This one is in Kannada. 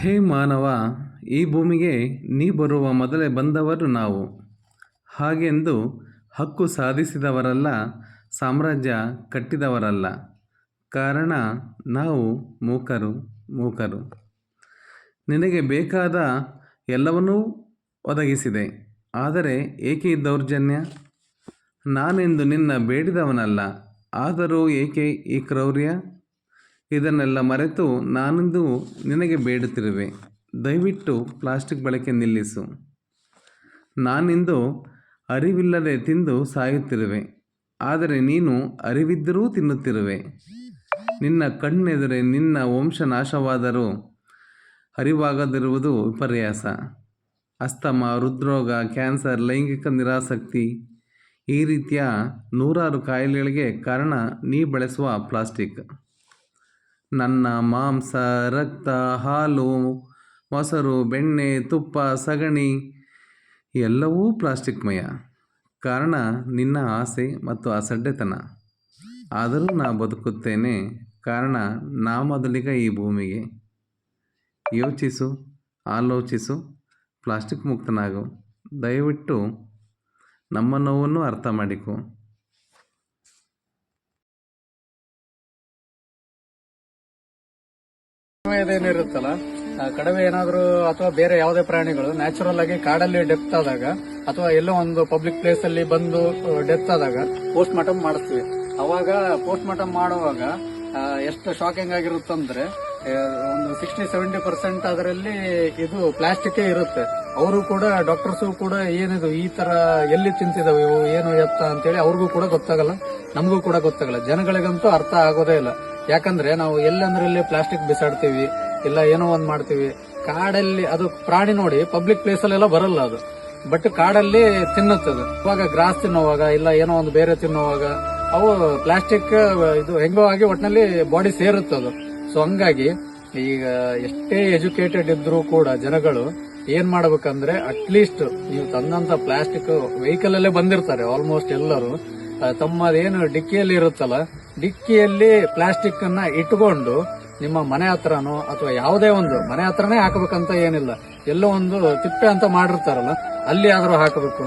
ಹೇ ಮಾನವ, ಈ ಭೂಮಿಗೆ ನೀ ಬರುವ ಮೊದಲೇ ಬಂದವರು ನಾವು. ಹಾಗೆಂದು ಹಕ್ಕು ಸಾಧಿಸಿದವರಲ್ಲ, ಸಾಮ್ರಾಜ್ಯ ಕಟ್ಟಿದವರಲ್ಲ. ಕಾರಣ ನಾವು ಮೂಕರು. ನಿನಗೆ ಬೇಕಾದ ಎಲ್ಲವನ್ನೂ ಒದಗಿಸಿದೆ, ಆದರೆ ಏಕೆ ಈ ದೌರ್ಜನ್ಯ? ನಾನೆಂದು ನಿನ್ನ ಬೇಡಿದವನಲ್ಲ, ಆದರೂ ಏಕೆ ಈ ಕ್ರೌರ್ಯ? ಇದನ್ನೆಲ್ಲ ಮರೆತು ನಾನಿಂದು ನಿನಗೆ ಬೇಡುತ್ತಿರುವೆ, ದಯವಿಟ್ಟು ಪ್ಲಾಸ್ಟಿಕ್ ಬಳಕೆ ನಿಲ್ಲಿಸು. ನಾನಿಂದು ಅರಿವಿಲ್ಲದೆ ತಿಂದು ಸಾಯುತ್ತಿರುವೆ, ಆದರೆ ನೀನು ಅರಿವಿದ್ದರೂ ತಿನ್ನುತ್ತಿರುವೆ. ನಿನ್ನ ಕಣ್ಣೆದುರೇ ನಿನ್ನ ವಂಶ ನಾಶವಾದರೂ ಅರಿವಾಗದಿರುವುದು ವಿಪರ್ಯಾಸ. ಅಸ್ತಮ, ಹೃದ್ರೋಗ, ಕ್ಯಾನ್ಸರ್, ಲೈಂಗಿಕ ನಿರಾಸಕ್ತಿ, ಈ ರೀತಿಯ ನೂರಾರು ಕಾಯಿಲೆಗಳಿಗೆ ಕಾರಣ ನೀ ಬಳಸುವ ಪ್ಲಾಸ್ಟಿಕ್. ನನ್ನ ಮಾಂಸ, ರಕ್ತ, ಹಾಲು, ಮೊಸರು, ಬೆಣ್ಣೆ, ತುಪ್ಪ, ಸಗಣಿ ಎಲ್ಲವೂ ಪ್ಲಾಸ್ಟಿಕ್ಮಯ. ಕಾರಣ ನಿನ್ನ ಆಸೆ ಮತ್ತು ಅಸಡ್ಡೆತನ. ಆದರೂ ನಾ ಬದುಕುತ್ತೇನೆ, ಕಾರಣ ನಾ ಮೊದಲಿಗ ಈ ಭೂಮಿಗೆ. ಯೋಚಿಸು, ಆಲೋಚಿಸು, ಪ್ಲಾಸ್ಟಿಕ್ ಮುಕ್ತನಾಗು. ದಯವಿಟ್ಟು ನಮ್ಮ ನೋವನ್ನು ಅರ್ಥ ಮಾಡಿಕೊ. ಏನಿರುತ್ತಲ್ಲ, ಕಡವೆ ಏನಾದ್ರು ಅಥವಾ ಬೇರೆ ಯಾವುದೇ ಪ್ರಾಣಿಗಳು ನ್ಯಾಚುರಲ್ ಆಗಿ ಕಾಡಲ್ಲಿ ಡೆತ್ ಆದಾಗ ಅಥವಾ ಎಲ್ಲೋ ಒಂದು ಪಬ್ಲಿಕ್ ಪ್ಲೇಸ್ ಅಲ್ಲಿ ಬಂದು ಡೆತ್ ಆದಾಗ ಪೋಸ್ಟ್ ಮಾರ್ಟಮ್ ಮಾಡಿಸ್ತೀವಿ. ಅವಾಗ ಪೋಸ್ಟ್ ಮಾರ್ಟಮ್ ಮಾಡುವಾಗ ಎಷ್ಟು ಶಾಕಿಂಗ್ ಆಗಿರುತ್ತಂದ್ರೆ ಒಂದು 60-70% ಅದರಲ್ಲಿ ಇದು ಪ್ಲಾಸ್ಟಿಕ್ ಇರುತ್ತೆ. ಅವರು ಕೂಡ ಡಾಕ್ಟರ್ಸು ಕೂಡ ಏನಿದು ಈ ತರ ಎಲ್ಲಿ ತಿಂತಿದಾವೆ ಇವು ಏನು ಎತ್ತ ಅಂತೇಳಿ ಅವ್ರಿಗೂ ಕೂಡ ಗೊತ್ತಾಗಲ್ಲ, ನಮಗೂ ಕೂಡ ಗೊತ್ತಾಗಲ್ಲ. ಜನಗಳಿಗಂತೂ ಅರ್ಥ ಆಗೋದೇ ಇಲ್ಲ. ಯಾಕಂದ್ರೆ ನಾವು ಎಲ್ಲಂದ್ರಲ್ಲಿ ಪ್ಲಾಸ್ಟಿಕ್ ಬಿಸಾಡ್ತೀವಿ, ಇಲ್ಲ ಏನೋ ಒಂದ್ ಮಾಡ್ತೀವಿ. ಕಾಡಲ್ಲಿ ಅದು ಪ್ರಾಣಿ ನೋಡಿ ಪಬ್ಲಿಕ್ ಪ್ಲೇಸ್ ಅಲ್ಲೆಲ್ಲ ಬರಲ್ಲ ಅದು, ಬಟ್ ಕಾಡಲ್ಲಿ ತಿನ್ನುತ್ತದೆ. ಇವಾಗ ಗ್ರಾಸ್ ತಿನ್ನುವಾಗ ಇಲ್ಲ ಏನೋ ಒಂದು ಬೇರೆ ತಿನ್ನುವಾಗ ಅವು ಪ್ಲಾಸ್ಟಿಕ್ ಇದು ಹೆಂಗೋ ಆಗಿ ಒಟ್ಟಿನಲ್ಲಿ ಬಾಡಿ ಸೇರುತ್ತದು. ಸೊ ಹಂಗಾಗಿ ಈಗ ಎಷ್ಟೇ ಎಜುಕೇಟೆಡ್ ಇದ್ರೂ ಕೂಡ ಜನಗಳು ಏನ್ ಮಾಡ್ಬೇಕಂದ್ರೆ ಅಟ್ಲೀಸ್ಟ್ ನೀವು ತಂದಂತ ಪ್ಲಾಸ್ಟಿಕ್ ವೆಹಿಕಲ್ ಅಲ್ಲೇ ಬಂದಿರ್ತಾರೆ ಆಲ್ಮೋಸ್ಟ್ ಎಲ್ಲರೂ. ತಮ್ಮದೇನು ಡಿಕ್ಕಿಯಲ್ಲಿ ಇರುತ್ತಲ್ಲ, ಡಿಕ್ಕಿಯಲ್ಲಿ ಪ್ಲಾಸ್ಟಿಕ್ ಅನ್ನ ಇಟ್ಕೊಂಡು ನಿಮ್ಮ ಮನೆ ಹತ್ರನೋ ಅಥವಾ ಯಾವುದೇ ಒಂದು ಮನೆ ಹತ್ರನೇ ಹಾಕಬೇಕಂತ ಏನಿಲ್ಲ, ಎಲ್ಲೋ ಒಂದು ತಿಪ್ಪೆ ಅಂತ ಮಾಡಿರ್ತಾರಲ್ಲ ಅಲ್ಲಿ ಆದ್ರೂ ಹಾಕಬೇಕು.